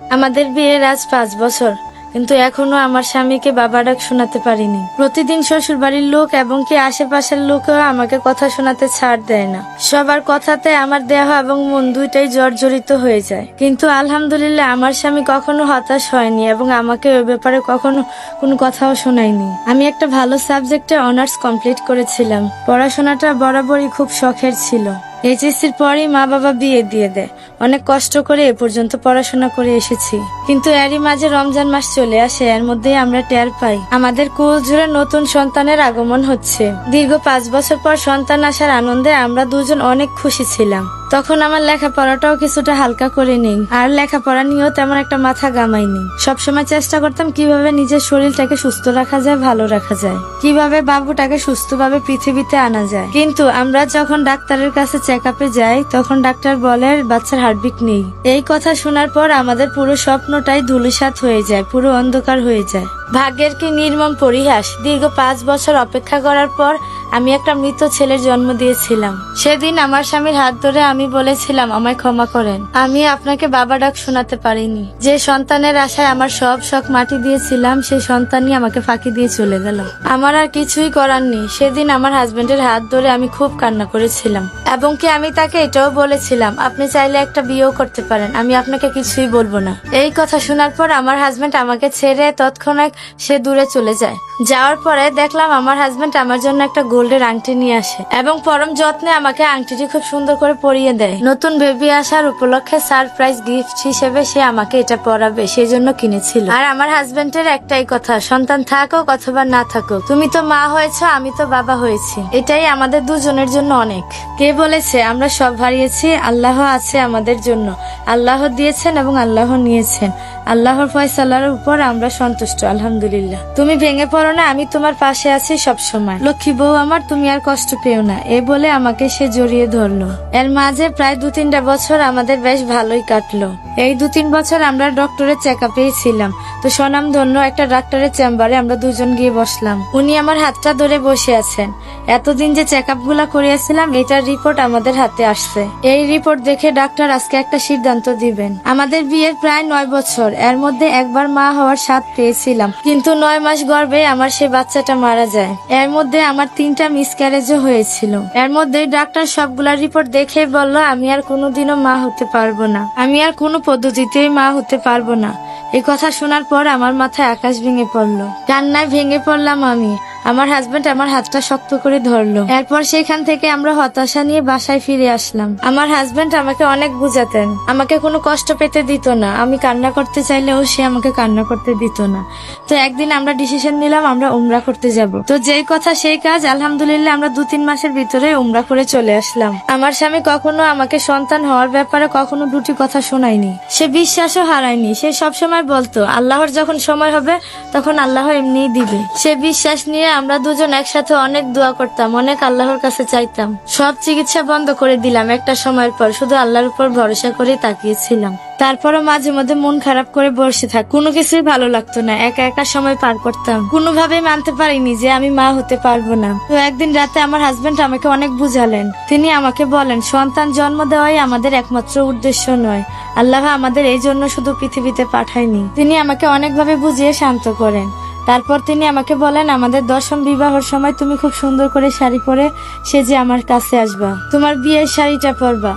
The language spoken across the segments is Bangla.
আমাদের বিয়ের আজ 5 বছর, কিন্তু এখনো আমার স্বামীকে বাবা ডাক শোনাতে পারিনি। প্রতিদিন শ্বশুর বাড়ির লোক এবং কি আশেপাশের লোকেও আমাকে কথা শোনাতে ছাড় দেয় না। সবার কথাতে আমার দেহ এবং মন দুইটাই জর্জরিত হয়ে যায়। কিন্তু আলহামদুলিল্লাহ আমার স্বামী কখনো হতাশ হয়নি এবং আমাকে ওই ব্যাপারে কখনো কোনো কথাও শোনায়নি। আমি একটা ভালো সাবজেক্টে অনার্স কমপ্লিট করেছিলাম। পড়াশোনাটা বরাবরই খুব শখের ছিল। এইচএসসির পরই মা বাবা বিয়ে দিয়ে দেয়। অনেক কষ্ট করে এ পর্যন্ত পড়াশোনা করে এসেছি, কিন্তু এরই মাঝে রমজান মাস চলে আসে। এর মধ্যেই আমরা টের পাই আমাদের কুল জুড়ে নতুন সন্তানের আগমন হচ্ছে। দীর্ঘ 5 বছর পর সন্তান আসার আনন্দে আমরা দুজন অনেক খুশি ছিলাম। তখন আমার লেখাপড়াটাও কিছুটা হালকা করে নেই, আর লেখাপড়া নিয়েও তেমন একটা মাথা গামাইনি। সবসময় চেষ্টা করতাম কিভাবে নিজের শরীরটাকে সুস্থ রাখা যায়, ভালো রাখা যায়, কিভাবে বাবুটাকে সুস্থভাবে পৃথিবীতে আনা যায়। কিন্তু আমরা যখন ডাক্তারের কাছে চেক আপে যাই, তখন ডাক্তার বলে বাচ্চার হার্টবিট নেই। এই কথা শোনার পর আমাদের পুরো স্বপ্নটাই ধূলিসাৎ হয়ে যায়, পুরো অন্ধকার হয়ে যায়। ভাগ্যের কি নির্মম পরিহাস! দীর্ঘ 5 বছর অপেক্ষা করার পর আমি একটা মৃত ছেলের জন্ম দিয়েছিলাম। সেদিন আমার স্বামীর হাত ধরে আমি বলেছিলাম, আমায় ক্ষমা করেন, আমি আপনাকে বাবা ডাক শোনাতে পারিনি। যে সন্তানের আশায় আমার সব শখ মাটি দিয়েছিলাম, সেই সন্তানই আমাকে ফাঁকি দিয়ে চলে গেল। আমার আর কিছুই করার নেই। সেদিন আমার হাজবেন্ডের হাত ধরে আমি খুব কান্না করেছিলাম, এবং কি আমি তাকে এটাও বলেছিলাম, আপনি চাইলে একটা বিয়েও করতে পারেন, আমি আপনাকে কিছুই বলবো না। এই কথা শোনার পর আমার হাজবেন্ড আমাকে ছেড়ে তৎক্ষণাৎ সে দূরে চলে যায়। যাওয়ার পরে দেখলাম আমার হাজবেন্ড আমার জন্য একটা গোল্ডের আংটি নিয়ে আসে এবং পরম যত্নে আমাকে আংটিটি খুব সুন্দর করে পরিয়ে দেয়। নতুন বেবি আসার উপলক্ষে সারপ্রাইজ গিফট হিসেবে সে আমাকে এটা পরাবে, সেই জন্য কিনেছিল। আর আমার হাজবেন্ডের একটাই কথা, সন্তান থাকুক অথবা না থাকুক, তুমি তো মা হয়েছ, আমি তো বাবা হয়েছি, এটাই আমাদের দুজনের জন্য অনেক। কে বলেছে আমরা সব হারিয়েছি? আল্লাহ আছে আমাদের জন্য। আল্লাহ দিয়েছেন এবং আল্লাহ নিয়েছেন। আল্লাহর ফয়সালার উপর আমরা সন্তুষ্ট, আলহামদুলিল্লাহ। তুমি ভেঙে পড়ো না, আমি তোমার পাশে আছি সব সময়। লক্ষ্মী বউ আমার, তুমি আর কষ্ট পেও না, এ বলে আমাকে সে জড়িয়ে ধরলো। এর মাঝে প্রায় 2-3টা বছর আমাদের বেশ ভালোই কাটলো। এই 2-3 বছর আমরা ডক্টরের চেক আপেই ছিলাম। তো স্বনামধন্য একটা ডাক্তারের চেম্বারে আমরা দুজন গিয়ে বসলাম। উনি আমার হাতটা ধরে বসে আছেন। এতদিন যে চেক আপ গুলা করিয়েছিলাম, এটার রিপোর্ট আমাদের হাতে আসছে। এই রিপোর্ট দেখে ডাক্তার আজকে একটা সিদ্ধান্ত দিবেন। আমাদের বিয়ের প্রায় 9 বছর, এর মধ্যে একবার মা হওয়ার স্বাদ পেয়েছিলাম, কিন্তু 9 মাস গর্ভে আমার সেই বাচ্চাটা মারা যায়। এর মধ্যে আমার 3টা মিসক্যারেজও হয়েছিল। এর মধ্যে ডাক্তার সবগুলা রিপোর্ট দেখে বলল, আমি আর কোনোদিনও মা হতে পারবো না, আমি আর কোনো পদ্ধতিতেই মা হতে পারবো না। এই কথা শোনার পর আমার মাথায় আকাশ ভেঙে পড়লো, কান্নায় ভেঙে পড়লাম আমি। আমার হাজবেন্ড আমার হাতটা শক্ত করে ধরলো। এরপর সেখান থেকে আমরা হতাশা নিয়ে বাসায় ফিরে আসলাম। আমার হাজবেন্ড আমাকে অনেক বুঝাতেন, আমাকে কোনো কষ্ট পেতে দিত না। আমি কান্না করতে চাইলেও সে আমাকে কান্না করতে দিত না। তো একদিন আমরা ডিসিশন নিলাম আমরা উমরা করতে যাব। তো যেই কথা সেই কাজ, আলহামদুলিল্লাহ আমরা 2-3 মাসের ভিতরে উমরা করে চলে আসলাম। আমার স্বামী কখনো আমাকে সন্তান হওয়ার ব্যাপারে কখনো দুটি কথা শোনায়নি। সে বিশ্বাসও হারায়নি। সে সবসময় বলতো, আল্লাহর যখন সময় হবে তখন আল্লাহ এমনিই দিবে। সে বিশ্বাস নিয়ে আমরা দুজন একসাথে অনেক দোয়া করতাম, অনেক আল্লাহর কাছে চাইতাম। সব চিকিৎসা বন্ধ করে দিলাম একটা সময়ের পর, শুধু আল্লাহর উপর ভরসা করে তাকিয়েছিলাম। তারপরও মাঝে মধ্যে মন খারাপ করে বসে থাক, কোনো কিছুই ভালো লাগতো না, একা একা সময় পার করতাম। কোনোভাবেই মানতে পারিনি যে আমি মা হতে পারবো না। তো একদিন রাতে আমার হাজবেন্ড আমাকে অনেক বুঝালেন। তিনি আমাকে বলেন, সন্তান জন্ম দেওয়াই আমাদের একমাত্র উদ্দেশ্য নয়, আল্লাহ আমাদের এই জন্য শুধু পৃথিবীতে পাঠায়নি। তিনি আমাকে অনেকভাবে বুঝিয়ে শান্ত করেন। তারপর তিনি আমাকে বলেন, আমাদের 10ম বিবাহের সময় তুমি খুব সুন্দর করে শাড়ি পরে সেজে আমার কাছে আসবা, তোমার বিয়ের শাড়িটা পরবা।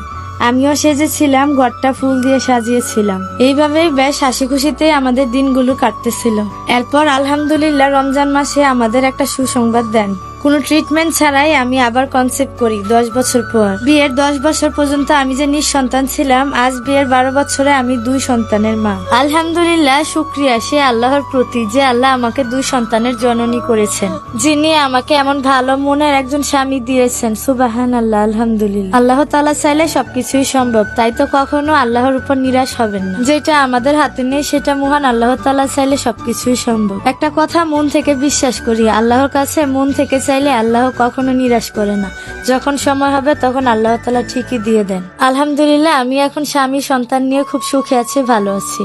আমিও সেজেছিলাম, ঘরটা ফুল দিয়ে সাজিয়েছিলাম। এইভাবেই বেশ হাসি খুশিতে আমাদের দিনগুলো কাটতেছিল। এরপর আলহামদুলিল্লাহ রমজান মাসে আমাদের একটা সুসংবাদ দেন। কোনো ট্রিটমেন্ট ছাড়াই আমি আবার কনসেপ্ট করি 10 বছর পর। বিয়ের 10 বছর পর্যন্ত আমি যে নিঃসন্তান ছিলাম, আজ বিয়ের 12 বছরে আমি 2 সন্তানের মা। আলহামদুলিল্লাহ, শুকরিয়া সে আল্লাহর প্রতি যে আল্লাহ আমাকে 2 সন্তানের জননী করেছেন, যিনি আমাকে এমন ভালো মনের একজন স্বামী দিয়েছেন। সুবহানাল্লাহ, আলহামদুলিল্লাহ। আল্লাহ তাআলা চাইলে সবকিছুই সম্ভব, তাই তো কখনো আল্লাহর উপর নিরাশ হবেন না। যেটা আমাদের হাতে নেই সেটা মহান আল্লাহ তাআলা চাইলে সবকিছুই সম্ভব। একটা কথা মন থেকে বিশ্বাস করি, আল্লাহর কাছে মন থেকে চাইলে আল্লাহ কখনো নিরাশ করে না। যখন সময় হবে তখন আল্লাহ তাআলা ঠিকই দিয়ে দেন। আলহামদুলিল্লাহ, আমি এখন স্বামী সন্তান নিয়ে খুব সুখে আছি, ভালো আছি।